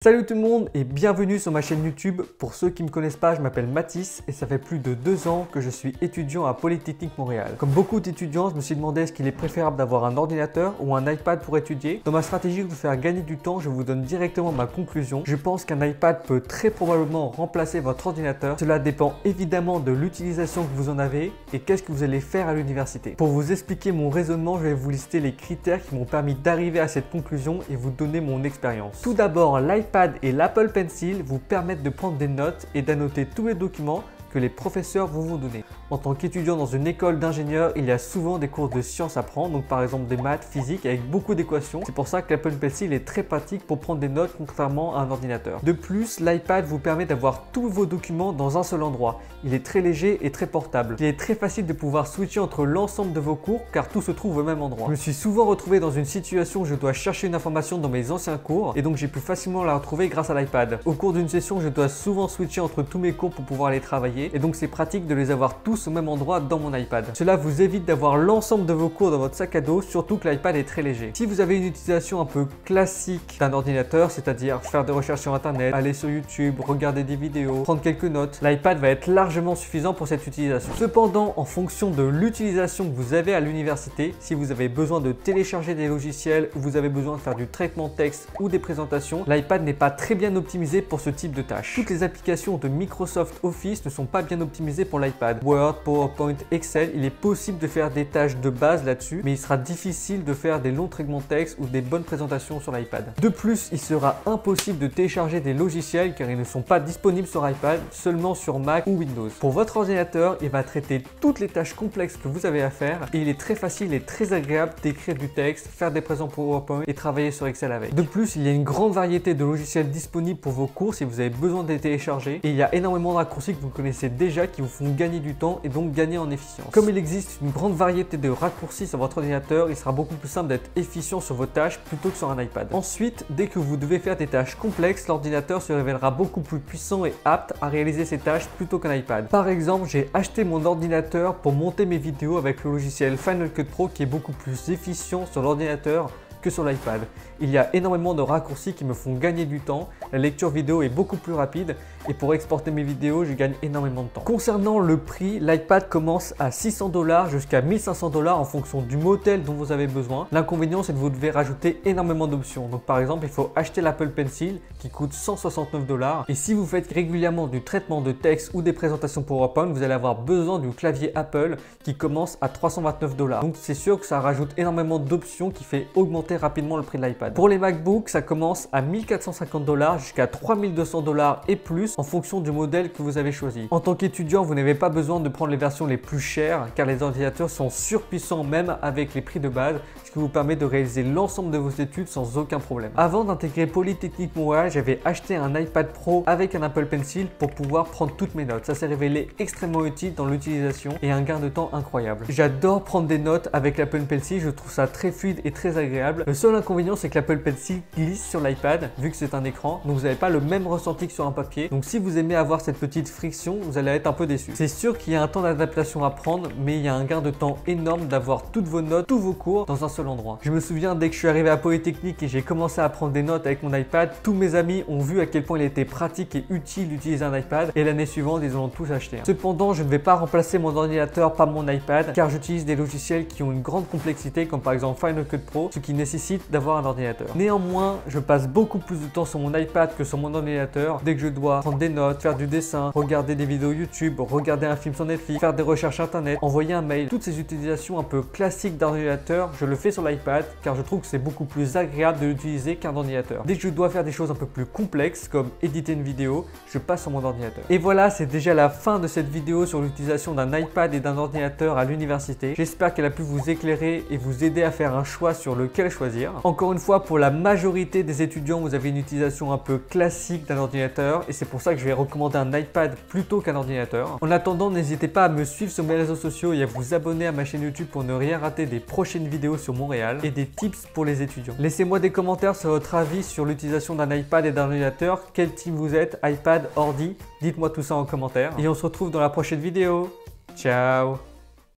Salut tout le monde et bienvenue sur ma chaîne YouTube. Pour ceux qui ne me connaissent pas, je m'appelle Mathis et ça fait plus de 2 ans que je suis étudiant à Polytechnique Montréal. Comme beaucoup d'étudiants, je me suis demandé est-ce qu'il est préférable d'avoir un ordinateur ou un iPad pour étudier. Dans ma stratégie de vous faire gagner du temps, je vous donne directement ma conclusion. Je pense qu'un iPad peut très probablement remplacer votre ordinateur. Cela dépend évidemment de l'utilisation que vous en avez et qu'est-ce que vous allez faire à l'université. Pour vous expliquer mon raisonnement, je vais vous lister les critères qui m'ont permis d'arriver à cette conclusion et vous donner mon expérience. Tout d'abord, l'iPad et l'Apple Pencil vous permettent de prendre des notes et d'annoter tous les documents que les professeurs vont vous donner. En tant qu'étudiant dans une école d'ingénieur, il y a souvent des cours de sciences à prendre, donc par exemple des maths, physique avec beaucoup d'équations. C'est pour ça que l'Apple Pencil est très pratique pour prendre des notes contrairement à un ordinateur. De plus, l'iPad vous permet d'avoir tous vos documents dans un seul endroit. Il est très léger et très portable. Il est très facile de pouvoir switcher entre l'ensemble de vos cours car tout se trouve au même endroit. Je me suis souvent retrouvé dans une situation où je dois chercher une information dans mes anciens cours et donc j'ai pu facilement la retrouver grâce à l'iPad. Au cours d'une session, je dois souvent switcher entre tous mes cours pour pouvoir les travailler et donc c'est pratique de les avoir tous au même endroit dans mon iPad. Cela vous évite d'avoir l'ensemble de vos cours dans votre sac à dos, surtout que l'iPad est très léger. Si vous avez une utilisation un peu classique d'un ordinateur, c'est-à-dire faire des recherches sur internet, aller sur YouTube, regarder des vidéos, prendre quelques notes, l'iPad va être largement suffisant pour cette utilisation. Cependant, en fonction de l'utilisation que vous avez à l'université, si vous avez besoin de télécharger des logiciels ou vous avez besoin de faire du traitement de texte ou des présentations, l'iPad n'est pas très bien optimisé pour ce type de tâches. Toutes les applications de Microsoft Office ne sont pas bien optimisées pour l'iPad. Word, PowerPoint, Excel, il est possible de faire des tâches de base là-dessus, mais il sera difficile de faire des longs traitements de texte ou des bonnes présentations sur l'iPad. De plus, il sera impossible de télécharger des logiciels car ils ne sont pas disponibles sur iPad, seulement sur Mac ou Windows. Pour votre ordinateur, il va traiter toutes les tâches complexes que vous avez à faire et il est très facile et très agréable d'écrire du texte, faire des présentations PowerPoint et travailler sur Excel avec. De plus, il y a une grande variété de logiciels disponibles pour vos cours si vous avez besoin de les télécharger et il y a énormément de raccourcis que vous connaissez déjà qui vous font gagner du temps et donc gagner en efficience. Comme il existe une grande variété de raccourcis sur votre ordinateur, il sera beaucoup plus simple d'être efficient sur vos tâches plutôt que sur un iPad. Ensuite, dès que vous devez faire des tâches complexes, l'ordinateur se révélera beaucoup plus puissant et apte à réaliser ces tâches plutôt qu'un iPad. Par exemple, j'ai acheté mon ordinateur pour monter mes vidéos avec le logiciel Final Cut Pro qui est beaucoup plus efficient sur l'ordinateur que sur l'iPad. Il y a énormément de raccourcis qui me font gagner du temps, la lecture vidéo est beaucoup plus rapide et pour exporter mes vidéos, je gagne énormément de temps. Concernant le prix, l'iPad commence à 600 $ jusqu'à 1500 $ en fonction du modèle dont vous avez besoin. L'inconvénient, c'est que vous devez rajouter énormément d'options. Donc par exemple, il faut acheter l'Apple Pencil qui coûte 169 $ et si vous faites régulièrement du traitement de texte ou des présentations PowerPoint, vous allez avoir besoin du clavier Apple qui commence à 329 $. Donc c'est sûr que ça rajoute énormément d'options qui fait augmenter rapidement le prix de l'iPad. Pour les MacBooks, ça commence à 1450 $ jusqu'à 3200 $ et plus en fonction du modèle que vous avez choisi. En tant qu'étudiant, vous n'avez pas besoin de prendre les versions les plus chères car les ordinateurs sont surpuissants même avec les prix de base, ce qui vous permet de réaliser l'ensemble de vos études sans aucun problème. Avant d'intégrer Polytechnique Montréal, j'avais acheté un iPad Pro avec un Apple Pencil pour pouvoir prendre toutes mes notes. Ça s'est révélé extrêmement utile dans l'utilisation et un gain de temps incroyable. J'adore prendre des notes avec l'Apple Pencil, je trouve ça très fluide et très agréable. Le seul inconvénient, c'est que l'Apple Pencil glisse sur l'iPad vu que c'est un écran, donc vous n'avez pas le même ressenti que sur un papier. Donc si vous aimez avoir cette petite friction, vous allez être un peu déçu. C'est sûr qu'il y a un temps d'adaptation à prendre, mais il y a un gain de temps énorme d'avoir toutes vos notes, tous vos cours dans un seul endroit. Je me souviens dès que je suis arrivé à Polytechnique et j'ai commencé à prendre des notes avec mon iPad, tous mes amis ont vu à quel point il était pratique et utile d'utiliser un iPad et l'année suivante ils en ont tous acheté. Cependant, je ne vais pas remplacer mon ordinateur par mon iPad car j'utilise des logiciels qui ont une grande complexité comme par exemple Final Cut Pro, ce qui nécessite d'avoir un ordinateur. Néanmoins, je passe beaucoup plus de temps sur mon iPad que sur mon ordinateur dès que je dois prendre des notes, faire du dessin, regarder des vidéos YouTube, regarder un film sur Netflix, faire des recherches internet, envoyer un mail. Toutes ces utilisations un peu classiques d'ordinateur, je le fais sur l'iPad car je trouve que c'est beaucoup plus agréable de l'utiliser qu'un ordinateur. Dès que je dois faire des choses un peu plus complexes comme éditer une vidéo, je passe sur mon ordinateur. Et voilà, c'est déjà la fin de cette vidéo sur l'utilisation d'un iPad et d'un ordinateur à l'université. J'espère qu'elle a pu vous éclairer et vous aider à faire un choix sur lequel choisir. Encore une fois, pour la majorité des étudiants, vous avez une utilisation un peu classique d'un ordinateur et c'est pour ça que je vais recommander un iPad plutôt qu'un ordinateur. En attendant, n'hésitez pas à me suivre sur mes réseaux sociaux et à vous abonner à ma chaîne YouTube pour ne rien rater des prochaines vidéos sur Montréal et des tips pour les étudiants. Laissez-moi des commentaires sur votre avis sur l'utilisation d'un iPad et d'un ordinateur. Quel team vous êtes, iPad, ordi? Dites-moi tout ça en commentaire et on se retrouve dans la prochaine vidéo. Ciao!